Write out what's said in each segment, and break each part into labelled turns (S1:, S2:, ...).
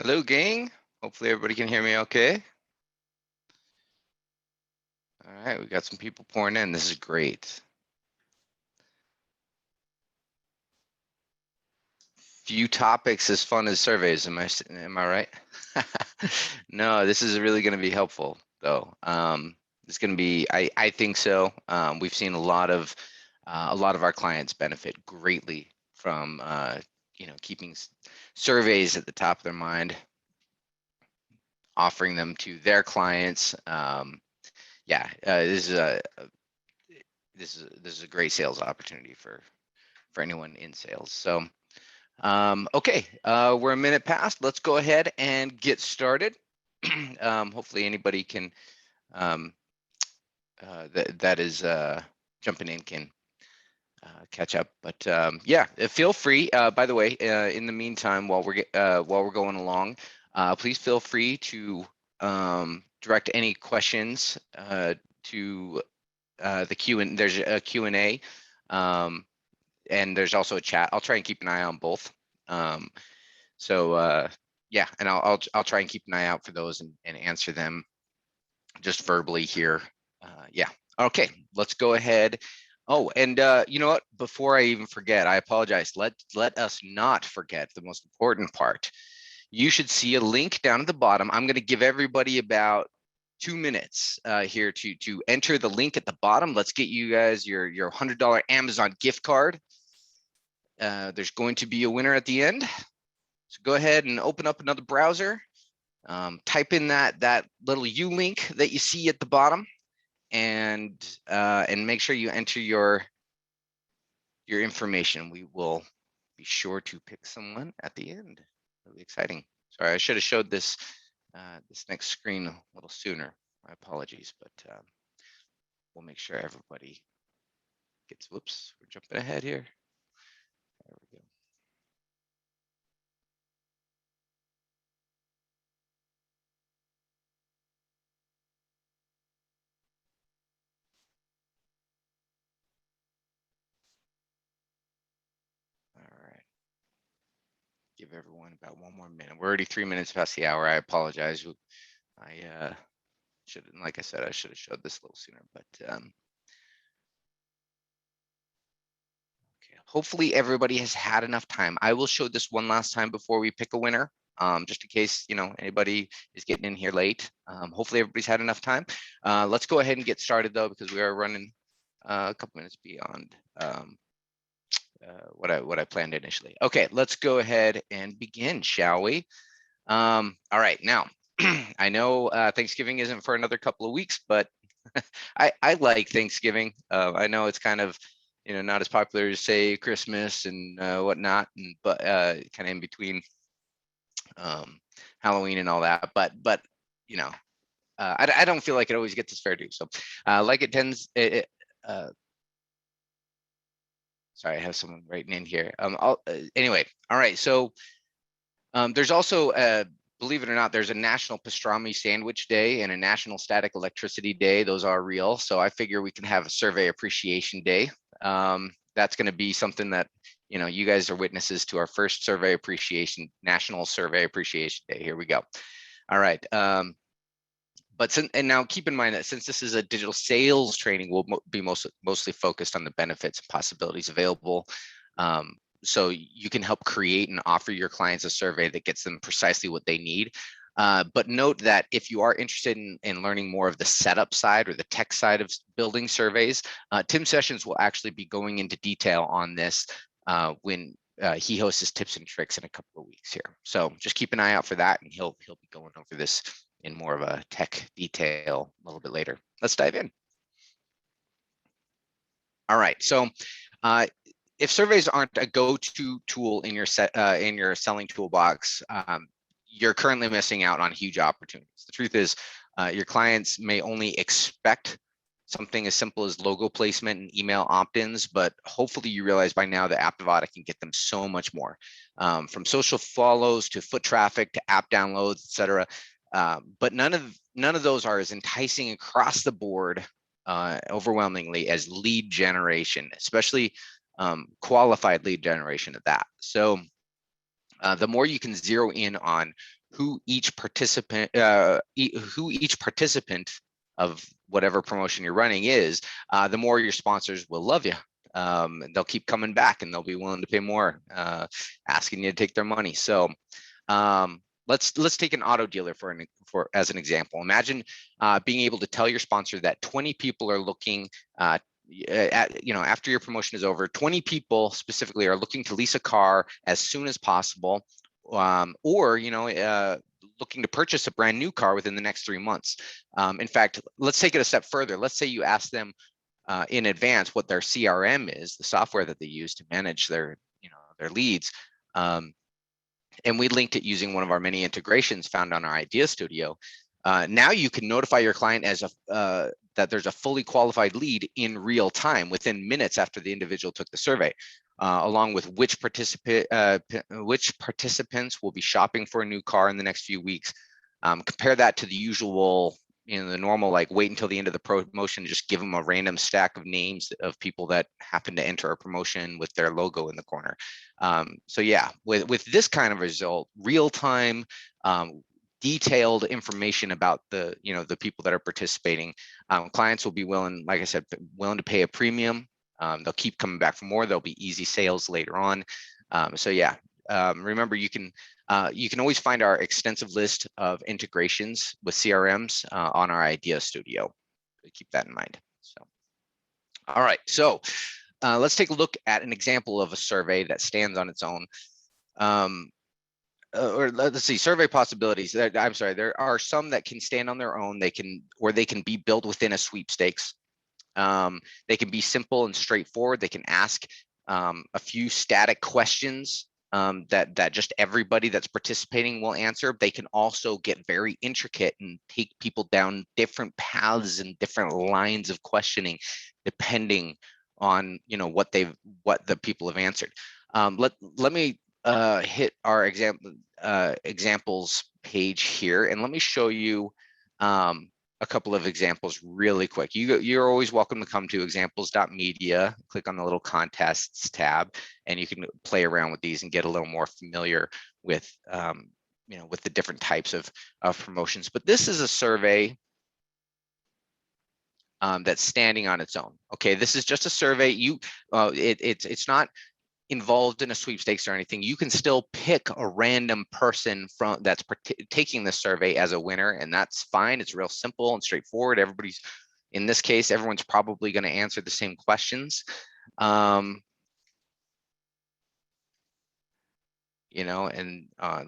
S1: Hello, gang. Hopefully everybody can hear me okay. All right, we got some people pouring in. This is great. Few topics as fun as surveys. Am I right? No, this is really going to be helpful though. It's going to be. I think so. We've seen a lot of our clients benefit greatly from keeping surveys at the top of their mind, offering them to their clients. This is a great sales opportunity for anyone in sales. So, okay, we're a minute past. Let's go ahead and get started. Hopefully, anybody can that is jumping in can catch up. But yeah, feel free. By the way, in the meantime, while we're going along, please feel free to direct any questions to the Q&A. There's a Q&A, and there's also a chat. I'll try and keep an eye on both. Yeah, and I'll try and keep an eye out for those and answer them just verbally here. Yeah. Okay, let's go ahead. Oh, and you know what? Before I even forget, I apologize. Let us not forget the most important part. You should see a link down at the bottom. I'm going to give everybody about 2 minutes here to enter the link at the bottom. Let's get you guys your $100 Amazon gift card. There's going to be a winner at the end. So go ahead and open up another browser. Type in that little U link that you see at the bottom, and make sure you enter your information. We will be sure to pick someone at the end. Really exciting. Sorry, I should have showed this this next screen a little sooner. My apologies, but we'll make sure everybody gets. Whoops, we're jumping ahead here. There we go. All right. Give everyone about 1 more minute. We're already 3 minutes past the hour. I apologize. I should, like I said, I should have showed this a little sooner, but okay. Hopefully everybody has had enough time. I will show this one last time before we pick a winner, just in case anybody is getting in here late. Hopefully everybody's had enough time. Let's go ahead and get started though, because we are running a couple minutes beyond what I planned initially. Okay, let's go ahead and begin, shall we? All right, now I know Thanksgiving isn't for another couple of weeks, but I like Thanksgiving. I know it's kind of not as popular as say Christmas and whatnot, but kind of in between Halloween and all that. But I don't feel like it always gets its fair due. So like it tends. Sorry, I have someone writing in here. Anyway, all right. So there's also believe it or not, there's a National Pastrami Sandwich Day and a National Static Electricity Day. Those are real. So I figure we can have a Survey Appreciation Day. That's going to be something that you guys are witnesses to our first National Survey Appreciation Day. Here we go. All right. And now keep in mind that since this is a digital sales training, we'll be mostly focused on the benefits and possibilities available. So you can help create and offer your clients a survey that gets them precisely what they need. But note that if you are interested in learning more of the setup side or the tech side of building surveys, Tim Sessions will actually be going into detail on this when he hosts his tips and tricks in a couple of weeks here. So just keep an eye out for that, and he'll be going over this in more of a tech detail a little bit later. Let's dive in. All right, so if surveys aren't a go-to tool in your selling toolbox, you're currently missing out on huge opportunities. The truth is, your clients may only expect something as simple as logo placement and email opt-ins, but hopefully you realize by now that Aptivada can get them so much more, from social follows to foot traffic to app downloads, etc. But none of those are as enticing across the board, overwhelmingly, as lead generation, especially qualified lead generation at that. So the more you can zero in on who each participant of whatever promotion you're running is, the more your sponsors will love you. They'll keep coming back and they'll be willing to pay more, asking you to take their money. So let's take an auto dealer as an example. Imagine being able to tell your sponsor that 20 people are looking after your promotion is over, 20 people specifically are looking to lease a car as soon as possible, or looking to purchase a brand new car within the next 3 months. In fact, let's take it a step further. Let's say you ask them in advance what their CRM is, the software that they use to manage their leads. And we linked it using one of our many integrations found on our Idea Studio. Now you can notify your client that there's a fully qualified lead in real time within minutes after the individual took the survey, along with which participants will be shopping for a new car in the next few weeks. Compare that to the usual, the normal, like wait until the end of the promotion, just give them a random stack of names of people that happen to enter a promotion with their logo in the corner. So yeah, with this kind of result, real time, detailed information about the people that are participating, clients will be willing, like I said, willing to pay a premium. They'll keep coming back for more. There'll be easy sales later on. So yeah, remember you can always find our extensive list of integrations with CRMs on our Idea Studio. Keep that in mind. So, all right, so let's take a look at an example of a survey that stands on its own. Or let's see, survey possibilities. I'm sorry, there are some that can stand on their own. They can be built within a sweepstakes. They can be simple and straightforward. They can ask a few static questions that just everybody that's participating will answer. They can also get very intricate and take people down different paths and different lines of questioning, depending on what the people have answered. Let me hit our examples page here, and let me show you a couple of examples really quick. You're always welcome to come to examples.media, click on the little contests tab, and you can play around with these and get a little more familiar with with the different types of promotions. But this is a survey that's standing on its own. Okay, this is just a survey. It's not involved in a sweepstakes or anything. You can still pick a random person that's taking the survey as a winner, and that's fine. It's real simple and straightforward. In this case, everyone's probably going to answer the same questions. It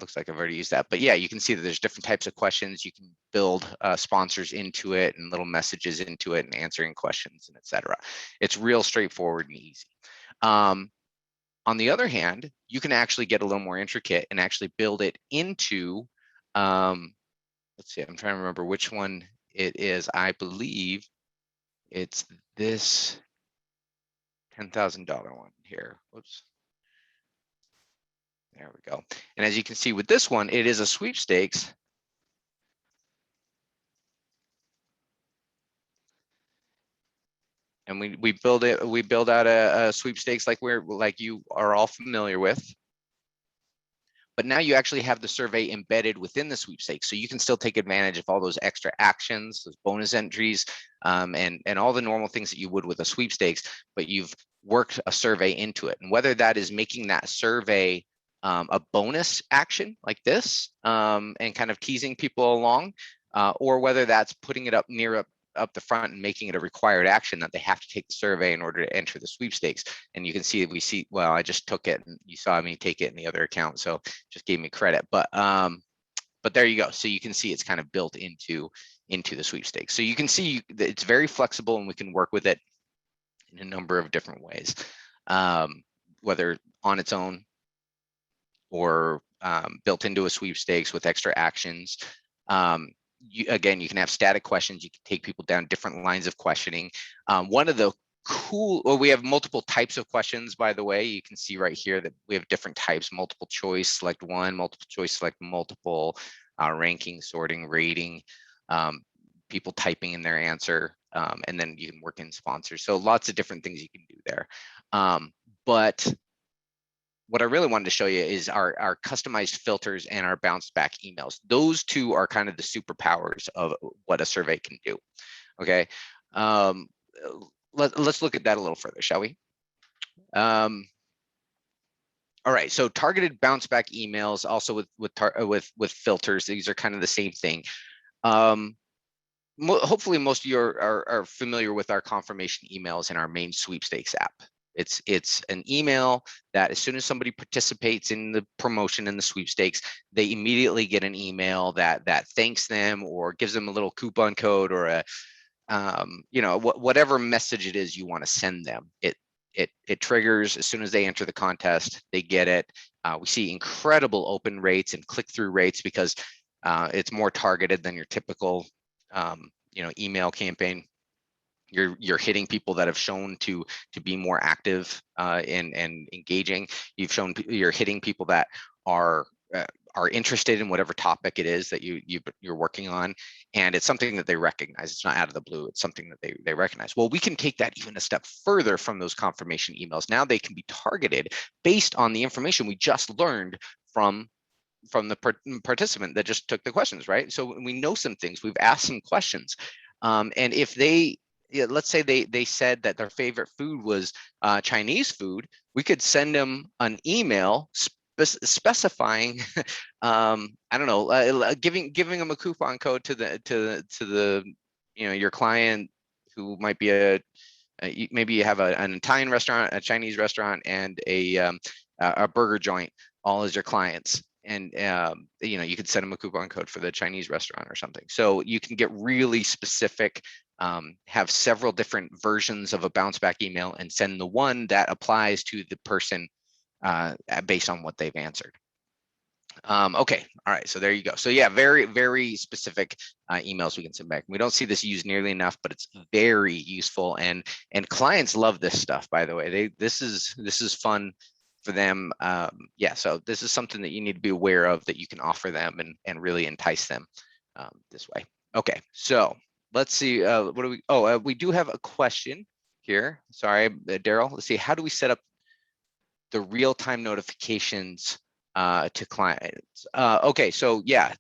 S1: looks like I've already used that, but yeah, you can see that there's different types of questions. You can build sponsors into it and little messages into it and answering questions and etc. It's real straightforward and easy. On the other hand, you can actually get a little more intricate and actually build it into, let's see, I'm trying to remember which one it is. I believe it's this $10,000 one here. Whoops. There we go. And as you can see with this one, it is a sweepstakes. And we build out a sweepstakes like you are all familiar with. But now you actually have the survey embedded within the sweepstakes. So you can still take advantage of all those extra actions, those bonus entries, and all the normal things that you would with a sweepstakes, but you've worked a survey into it. And whether that is making that survey a bonus action like this and kind of teasing people along, or whether that's putting it up the front and making it a required action that they have to take the survey in order to enter the sweepstakes. And you can see well, I just took it and you saw me take it in the other account, so just gave me credit. But there you go. So you can see it's kind of built into the sweepstakes. So you can see that it's very flexible and we can work with it in a number of different ways, whether on its own or built into a sweepstakes with extra actions. Again, you can have static questions. You can take people down different lines of questioning. One of the we have multiple types of questions, by the way. You can see right here that we have different types: multiple choice, select one; multiple choice, select multiple; ranking, sorting, rating; people typing in their answer, and then you can work in sponsors. So lots of different things you can do there. But what I really wanted to show you is our customized filters and our bounce back emails. Those two are kind of the superpowers of what a survey can do. Okay, let's look at that a little further, shall we? All right, so targeted bounce back emails, also with filters. These are kind of the same thing. Hopefully, most of you are familiar with our confirmation emails in our main sweepstakes app. It's an email that as soon as somebody participates in the promotion in the sweepstakes, they immediately get an email that thanks them or gives them a little coupon code or a whatever message it is you want to send them. It triggers as soon as they enter the contest. They get it. We see incredible open rates and click-through rates because it's more targeted than your typical email campaign. You're hitting people that have shown to be more active and engaging. You're hitting people that are interested in whatever topic it is that you're working on, and it's something that they recognize. It's not out of the blue. It's something that they recognize. Well, we can take that even a step further from those confirmation emails. Now they can be targeted based on the information we just learned from the participant that just took the questions, right? So we know some things. We've asked some questions, and if let's say they said that their favorite food was Chinese food, we could send them an email specifying, I don't know, giving them a coupon code to the your client who might be maybe you have an Italian restaurant, a Chinese restaurant, and a burger joint, all as your clients. And you could send them a coupon code for the Chinese restaurant or something. So you can get really specific, have several different versions of a bounce back email and send the one that applies to the person based on what they've answered. Okay, all right, so there you go. So yeah, very, very specific emails we can send back. We don't see this used nearly enough, but it's very useful, and clients love this stuff, by the way. This is fun for them. Yeah, so this is something that you need to be aware of, that you can offer them and really entice them this way. Okay, so let's see, what do we, we do have a question here. Sorry, Daryl. Let's see, how do we set up the real-time notifications to clients? Okay, so yeah,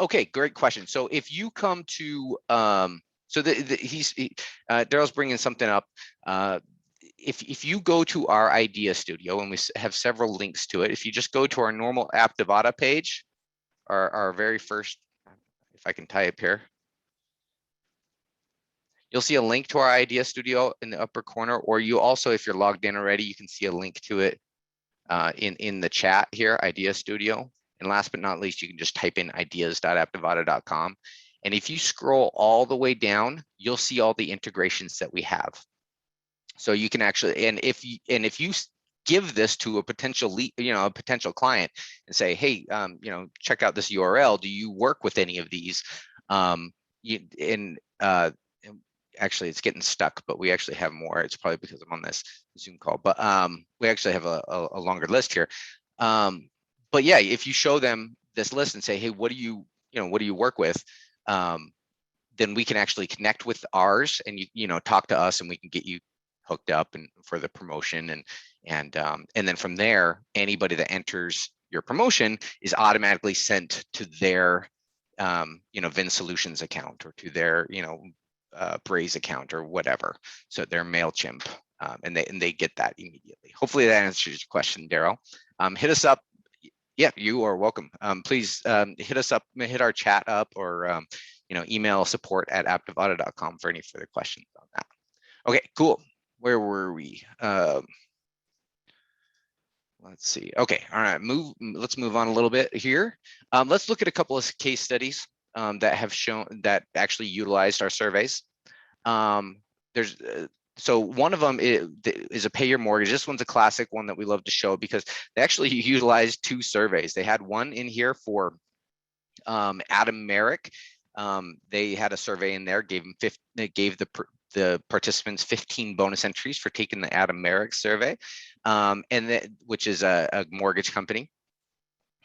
S1: okay, great question. So if you come to, so Daryl's bringing something up. If you go to our Idea Studio, and we have several links to it, if you just go to our normal Aptivata page, our very first, if I can type here, you'll see a link to our Idea Studio in the upper corner, or you also, if you're logged in already, you can see a link to it in the chat here, Idea Studio. And last but not least, you can just type in ideas.aptivata.com. And if you scroll all the way down, you'll see all the integrations that we have. So you can actually, and if you give this to a potential lead, a potential client, and say, hey, check out this URL. Do you work with any of these? Actually, it's getting stuck, but we actually have more. It's probably because I'm on this Zoom call, but we actually have a longer list here. But yeah, if you show them this list and say, hey, what do you work with? Then we can actually connect with ours, and you talk to us, and we can get you hooked up and for the promotion, and then from there, anybody that enters your promotion is automatically sent to their VinSolutions account, or to their Braze account, or whatever, so their MailChimp, and they get that immediately. Hopefully that answers your question, Daryl. Hit us up. Yeah, you are welcome. Please hit us up, hit our chat up, or email support@aptivata.com for any further questions on that. Okay, cool. Where were we? Let's see. Okay, all right. Let's move on a little bit here. Let's look at a couple of case studies that have shown that actually utilized our surveys. So one of them is a Pay Your Mortgage. This one's a classic one that we love to show because they actually utilized 2 surveys. They had one in here for Adam Merrick. They had a survey in there, gave the participants 15 bonus entries for taking the Adam Merrick survey, which is a mortgage company.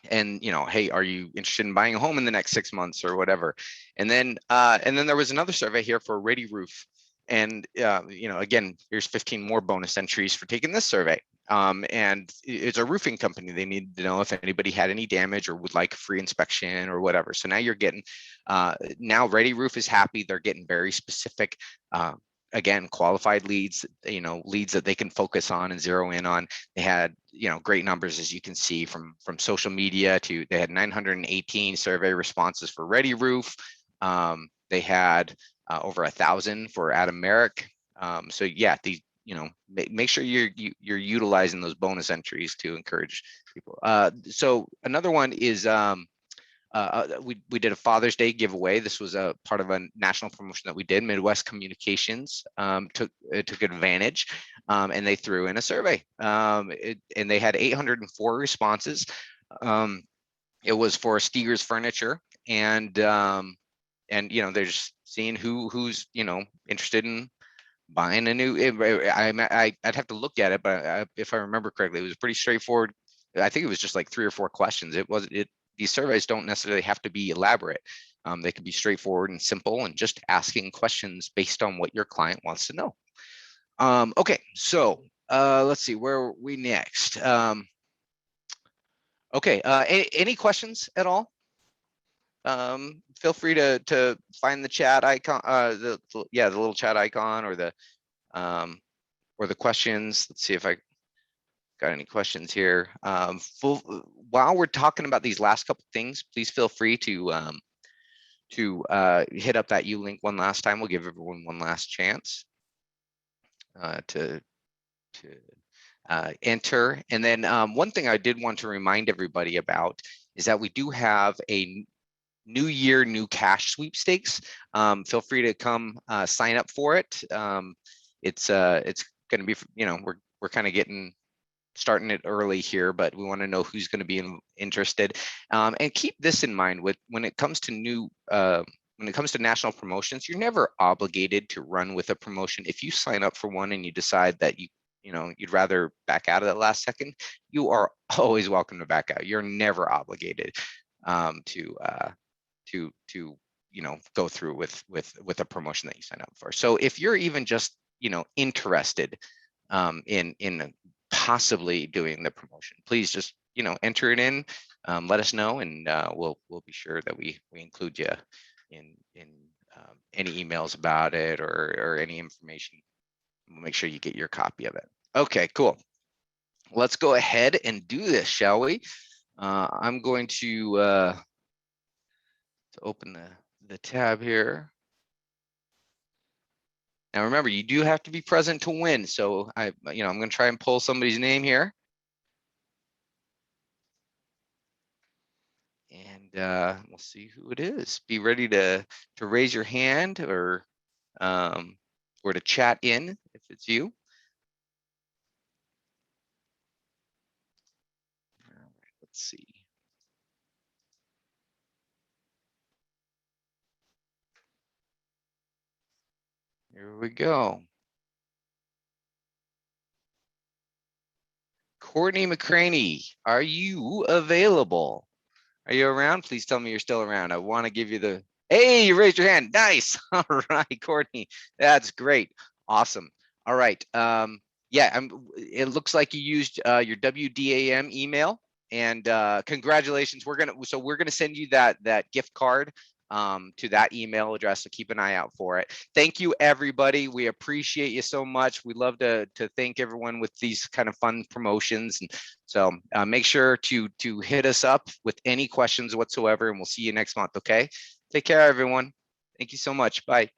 S1: And hey, are you interested in buying a home in the next 6 months or whatever? And then there was another survey here for Ready Roof, and again, here's 15 more bonus entries for taking this survey. And it's a roofing company. They need to know if anybody had any damage or would like a free inspection or whatever. So now you're getting, now Ready Roof is happy. They're getting very specific, again, qualified leads, leads that they can focus on and zero in on. They had, great numbers, as you can see, from social media to, they had 918 survey responses for Ready Roof. They had over 1,000 for Adam Merrick. So yeah, these, make sure you're utilizing those bonus entries to encourage people. So another one is we did a Father's Day giveaway. This was a part of a national promotion that we did. Midwest Communications took advantage, and they threw in a survey, and they had 804 responses. It was for Steger's Furniture, and they're just seeing who's interested in buying a new. I'd have to look at it, but if I remember correctly, it was pretty straightforward. I think it was just like 3 or 4 questions. These surveys don't necessarily have to be elaborate. They can be straightforward and simple, and just asking questions based on what your client wants to know. Okay, so let's see, where are we next? Okay, any questions at all? Feel free to find the chat icon, the little chat icon, or the questions. Let's see if I got any questions here. While we're talking about these last couple things, please feel free to hit up that Ulink one last time. We'll give everyone one last chance to enter. And then one thing I did want to remind everybody about is that we do have a New Year, New Cash sweepstakes. Feel free to come sign up for it. It's going to be, we're kind of starting it early here, but we want to know who's going to be interested. And keep this in mind when it comes to national promotions, you're never obligated to run with a promotion. If you sign up for one and you decide that you'd rather back out of that last second, you are always welcome to back out. You're never obligated to go through with a promotion that you sign up for. So if you're even just interested in possibly doing the promotion, please just enter it in, let us know, and we'll be sure that we include you in any emails about it or any information. We'll make sure you get your copy of it. Okay, cool. Let's go ahead and do this, shall we? I'm going to open the tab here. Now remember, you do have to be present to win. So I'm going to try and pull somebody's name here. And we'll see who it is. Be ready to raise your hand or to chat in if it's you. All right, let's see. Here we go. Courtney McCraney, are you available? Are you around? Please tell me you're still around. I want to give you the, hey, you raised your hand. Nice. All right, Courtney, that's great. Awesome. All right. Yeah, it looks like you used your WDAM email, and congratulations. We're gonna send you that gift card to that email address, so keep an eye out for it. Thank you, everybody. We appreciate you so much. We love to thank everyone with these kind of fun promotions, and so make sure to hit us up with any questions whatsoever, and we'll see you next month. Okay, take care, everyone. Thank you so much. Bye.